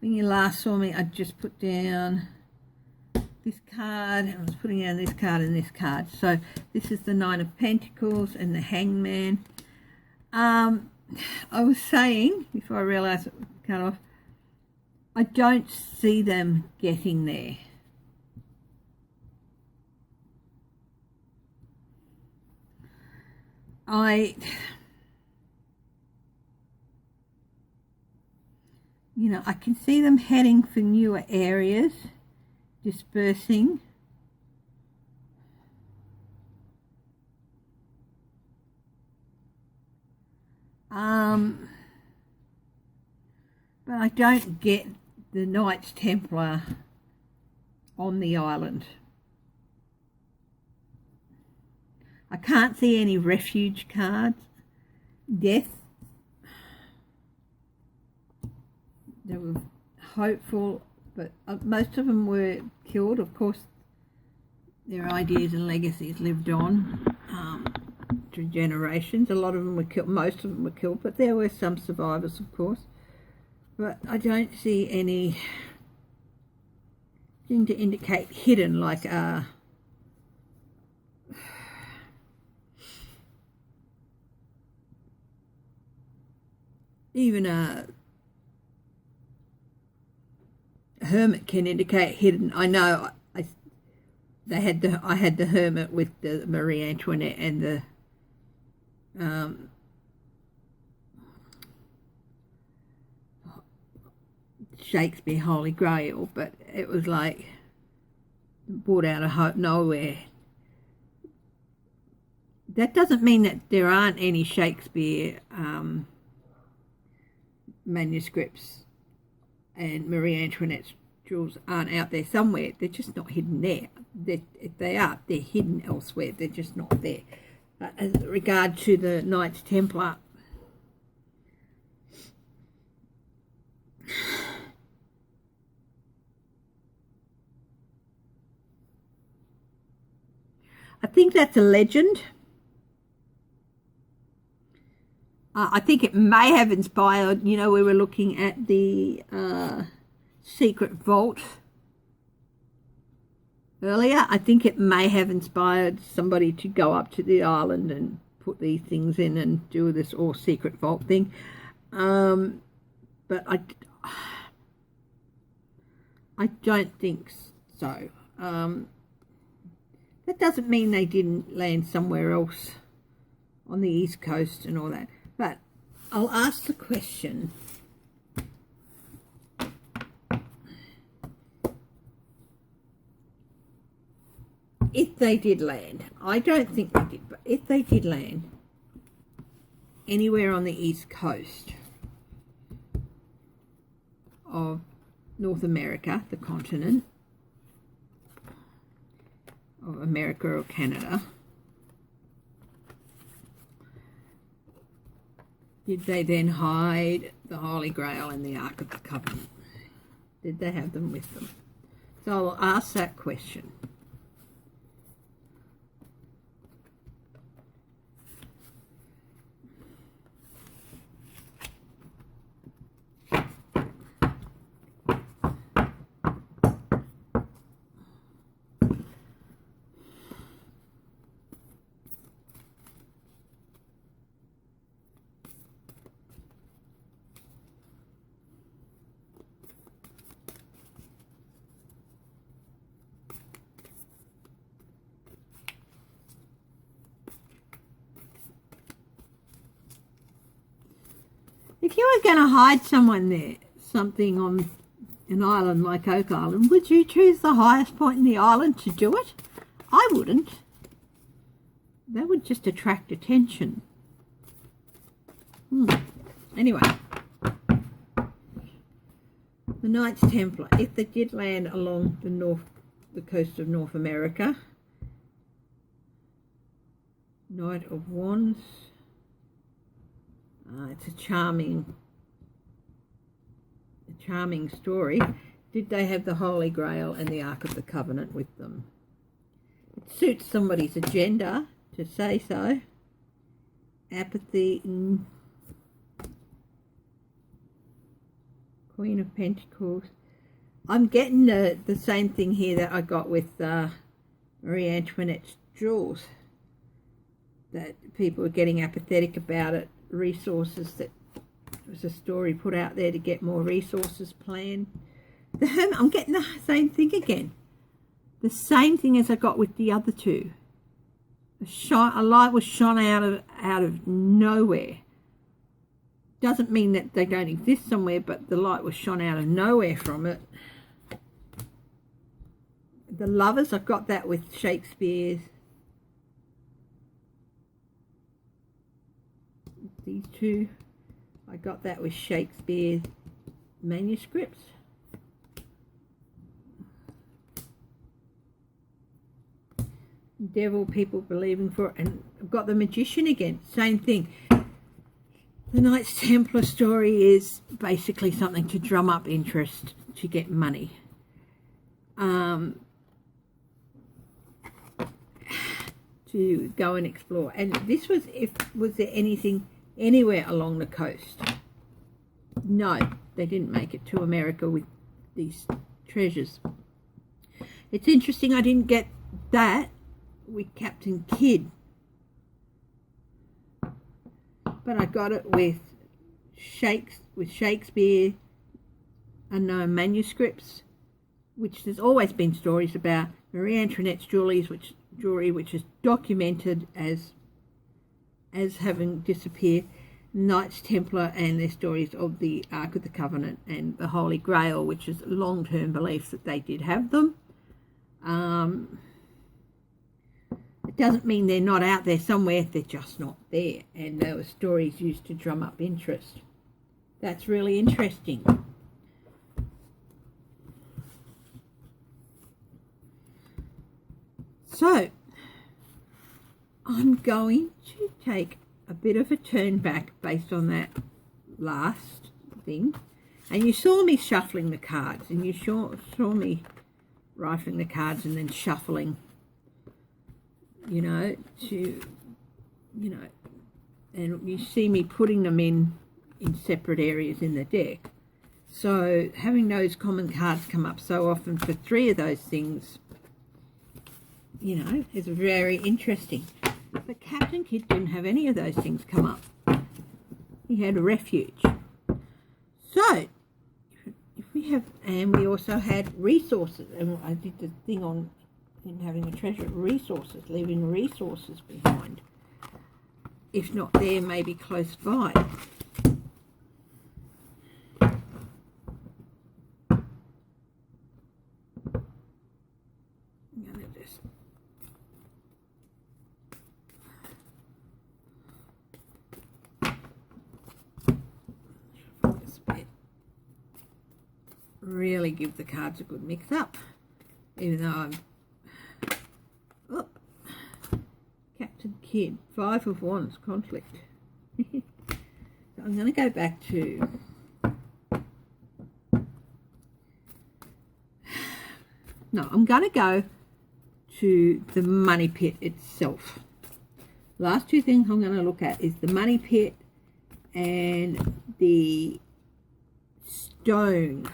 when you last saw me, I just put down this card. I was putting down this card and this card. So this is the Nine of Pentacles and the Hangman. I was saying, before I realised it was cut off, I don't see them getting there. I can see them heading for newer areas, dispersing. But I don't get the Knights Templar on the island. I can't see any refuge cards. Death. They were hopeful, but most of them were killed. Of course, their ideas and legacies lived on through generations. A lot of them were killed, most of them were killed, but there were some survivors, of course. But I don't see anything to indicate hidden, like even a hermit can indicate hidden. I know I had the hermit with the Marie Antoinette and the Shakespeare Holy Grail, but it was like brought out of nowhere. That doesn't mean that there aren't any Shakespeare manuscripts and Marie Antoinette's jewels aren't out there somewhere. They're just not hidden there. If they are, they're hidden elsewhere. They're just not there. As regard to the Knights Templar, I think that's a legend. I think it may have inspired, we were looking at the secret vault earlier. I think it may have inspired somebody to go up to the island and put these things in and do this all secret vault thing. But I don't think so. That doesn't mean they didn't land somewhere else on the East Coast and all that. But I'll ask the question. If they did land, I don't think they did, but if they did land anywhere on the East Coast of North America, the continent of America or Canada, did they then hide the Holy Grail and the Ark of the Covenant? Did they have them with them? So I'll ask that question. if you were going to hide someone there, something on an island like Oak Island, would you choose the highest point in the island to do it? I wouldn't. That would just attract attention. Anyway, the Knights Templar, if they did land along the coast of North America, Knight of Wands, it's a charming story. Did they have the Holy Grail and the Ark of the Covenant with them? It suits somebody's agenda to say so. Apathy, Queen of Pentacles. I'm getting the same thing here that I got with Marie Antoinette's jewels, that people are getting apathetic about it. Resources, that was a story put out there to get more resources planned. The Hermit, I'm getting the same thing again. The same thing as I got with the other two. A light was shone out of nowhere. Doesn't mean that they don't exist somewhere, but the light was shone out of nowhere from it. The Lovers, I got that with Shakespeare's. These two, I got that with Shakespeare's manuscripts. Devil, people believing for it. And I've got the Magician again, same thing. The Knights Templar story is basically something to drum up interest, to get money. To go and explore. And this was, was there anything anywhere along the coast? No, they didn't make it to America with these treasures. It's interesting I didn't get that with Captain Kidd, but I got it with Shakespeare unknown manuscripts, which there's always been stories about. Marie Antoinette's jewelry, which is documented as having disappeared. Knights Templar and their stories of the Ark of the Covenant and the Holy Grail, which is long-term beliefs that they did have them. It doesn't mean they're not out there somewhere, they're just not there. And there were stories used to drum up interest. That's really interesting. So, I'm going to take a bit of a turn back based on that last thing. And you saw me shuffling the cards, and you saw me rifling the cards and then shuffling, and you see me putting them in separate areas in the deck. So having those common cards come up so often for three of those things, is very interesting. But Captain Kidd didn't have any of those things come up. He had a refuge. So, if we have, and we also had resources, and I did the thing on in having a treasure, resources, leaving resources behind. If not there, maybe close by. Really give the cards a good mix up, even though Captain Kidd, 5 of Wands, conflict. So I'm going to go back to I'm going to go to the money pit itself. Last two things I'm going to look at is the money pit and the stone.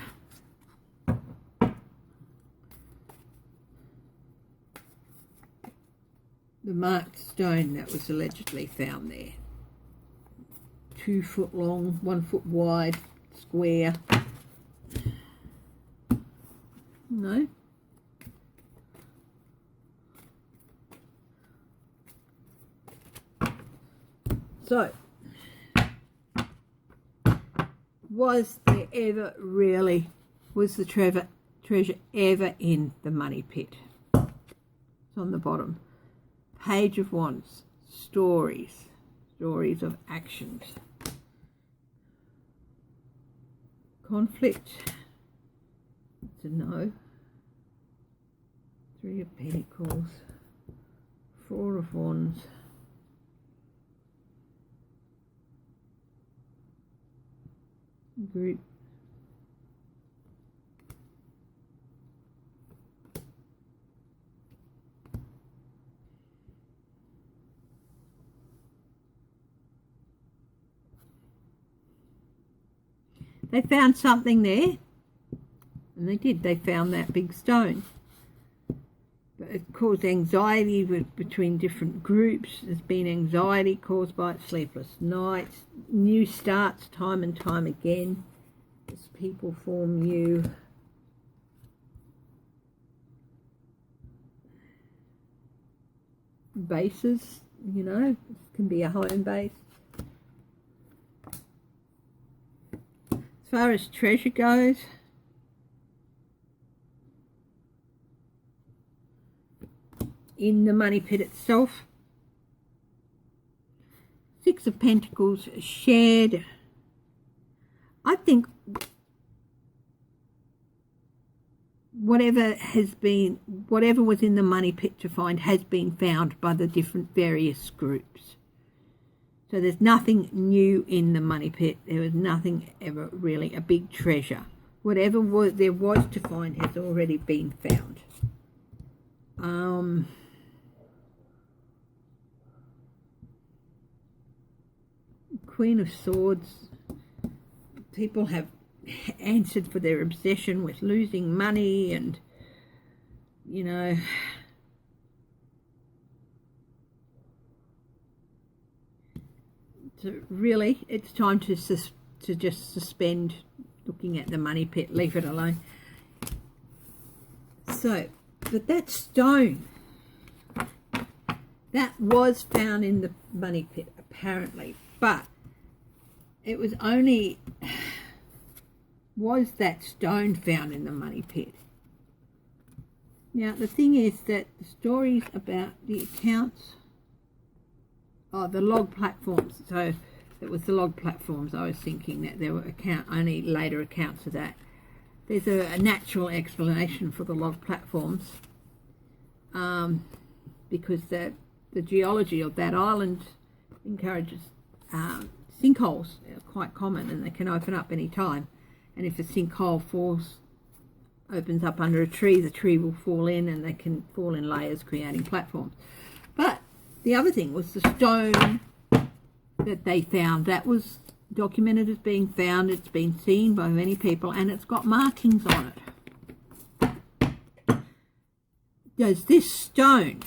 The marked stone that was allegedly found there. 2 foot long, 1 foot wide, square. No? So, was the treasure ever in the money pit? It's on the bottom. Page of Wands, stories of actions. Conflict, it's a no. Three of Pentacles, Four of Wands, group, they found something there, and they found that big stone. But it caused anxiety between different groups. There's been anxiety caused by sleepless nights, new starts time and time again as people form new bases, you know, it can be a home base. As far as treasure goes, in the money pit itself, Six of Pentacles shared. I think whatever was in the money pit to find has been found by the different various groups. So there's nothing new in the money pit. There was nothing ever really a big treasure. Whatever there was to find has already been found. Queen of Swords, people have answered for their obsession with losing money, and you know, so really it's time to just suspend looking at the money pit, leave it alone. So, but that stone that was found in the money pit apparently, but it was only, was that stone found in the money pit? Now the thing is that the stories about the accounts, the log platforms, so it was the log platforms, I was thinking that there were only later accounts of that. There's a natural explanation for the log platforms, because the geology of that island encourages sinkholes. Are quite common, and they can open up any time, and if a sinkhole opens up under a tree, the tree will fall in, and they can fall in layers, creating platforms. But the other thing was the stone that they found. That was documented as being found. It's been seen by many people, and it's got markings on it. Does this stone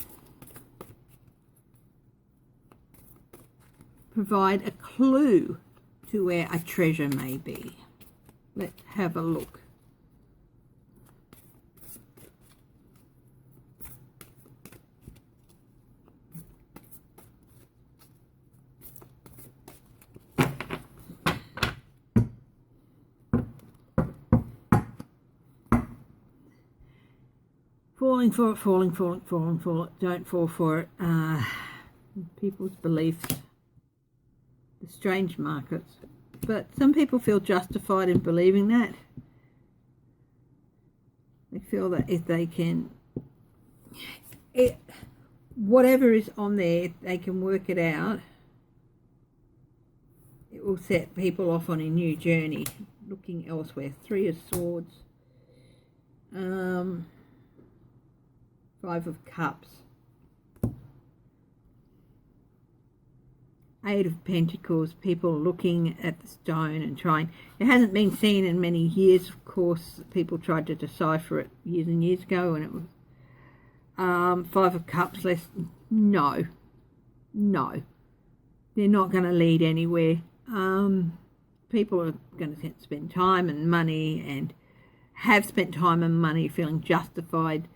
provide a clue to where a treasure may be? Let's have a look. Falling for it, falling for it. Don't fall for it. People's beliefs, the strange markets. But some people feel justified in believing that. They feel that if they can, whatever is on there, they can work it out. It will set people off on a new journey, looking elsewhere. Three of Swords. Five of Cups. Eight of Pentacles, people looking at the stone and trying. It hasn't been seen in many years, of course. People tried to decipher it years and years ago, and it was Five of Cups. No, they're not going to lead anywhere. People are going to spend time and money, and have spent time and money feeling justified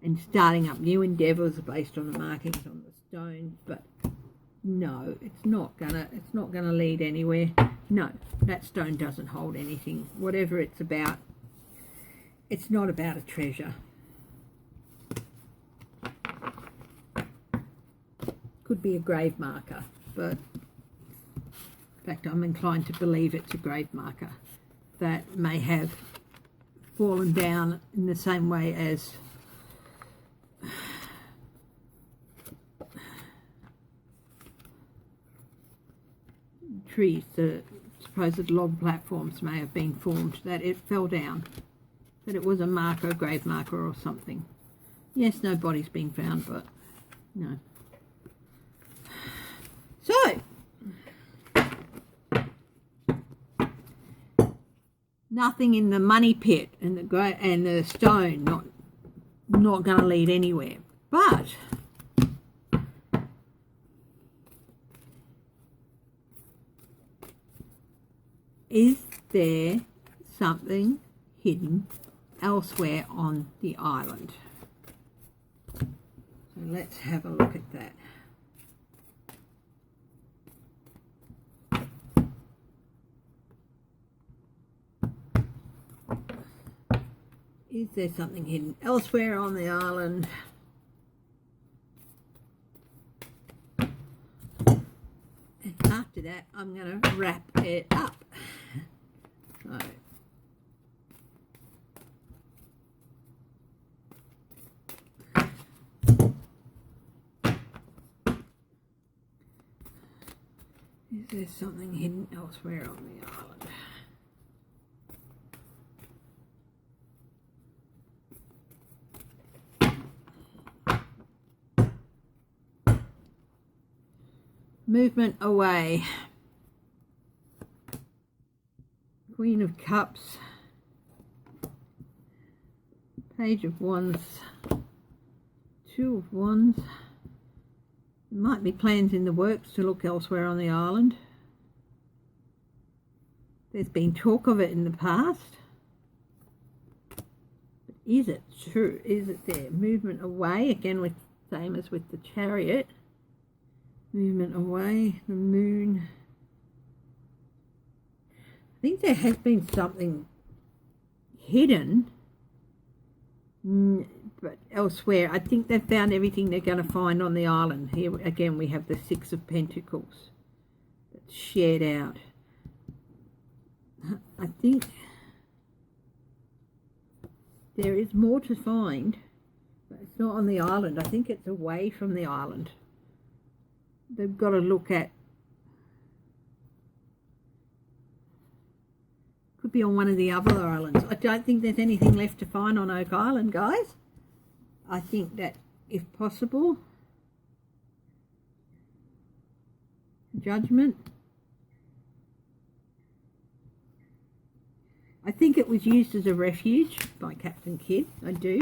and starting up new endeavours based on the markings on the stone, but no, it's not gonna lead anywhere. No, that stone doesn't hold anything. Whatever it's about, it's not about a treasure. Could be a grave marker, but in fact I'm inclined to believe it's a grave marker that may have fallen down in the same way as trees, the supposed log platforms may have been formed, that it fell down, that it was a marker, a grave marker or something. Yes, no body's been found, but no. So, nothing in the money pit and the stone, not going to lead anywhere. But is there something hidden elsewhere on the island? So let's have a look at that. Is there something hidden elsewhere on the island? And after that, I'm going to wrap it up. So, is there something hidden elsewhere on the island? Movement away. Queen of Cups. Page of Wands. Two of Wands. There might be plans in the works to look elsewhere on the island. There's been talk of it in the past. But is it true? Is it there? Movement away, again with same as with the Chariot. Movement away, the Moon. I think there has been something hidden, but elsewhere. I think they've found everything they're going to find on the island. Here again we have the Six of Pentacles that's shared out. I think there is more to find, but it's not on the island. I think it's away from the island. They've got to look at, could be on one of the other islands. I don't think there's anything left to find on Oak Island, guys. I think that if possible, Judgment. I think it was used as a refuge by Captain Kidd, I do.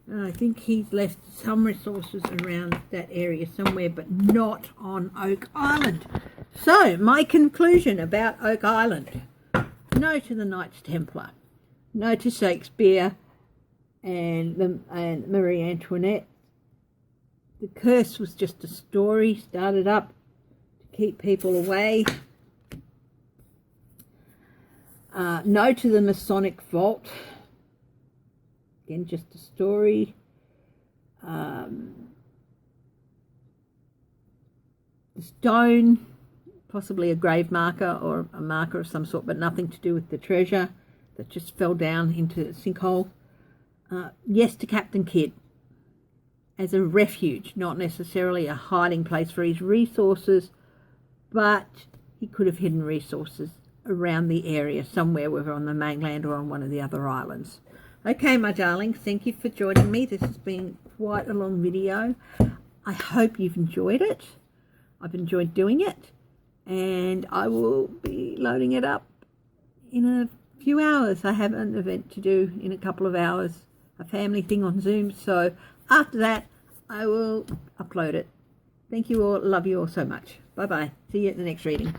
And I think he's left some resources around that area somewhere, but not on Oak Island. So, my conclusion about Oak Island. No to the Knights Templar. No to Shakespeare and Marie Antoinette. The curse was just a story started up to keep people away. No to the Masonic Vault. Again, just a story. The stone, possibly a grave marker or a marker of some sort, but nothing to do with the treasure that just fell down into the sinkhole. Yes to Captain Kidd as a refuge, not necessarily a hiding place for his resources, but he could have hidden resources around the area somewhere, whether on the mainland or on one of the other islands. Okay, my darlings, thank you for joining me. This has been quite a long video. I hope you've enjoyed it. I've enjoyed doing it, and I will be loading it up in a few hours. I have an event to do in a couple of hours, a family thing on Zoom, so after that I will upload it. Thank you all. Love you all so much. Bye bye. See you at the next reading.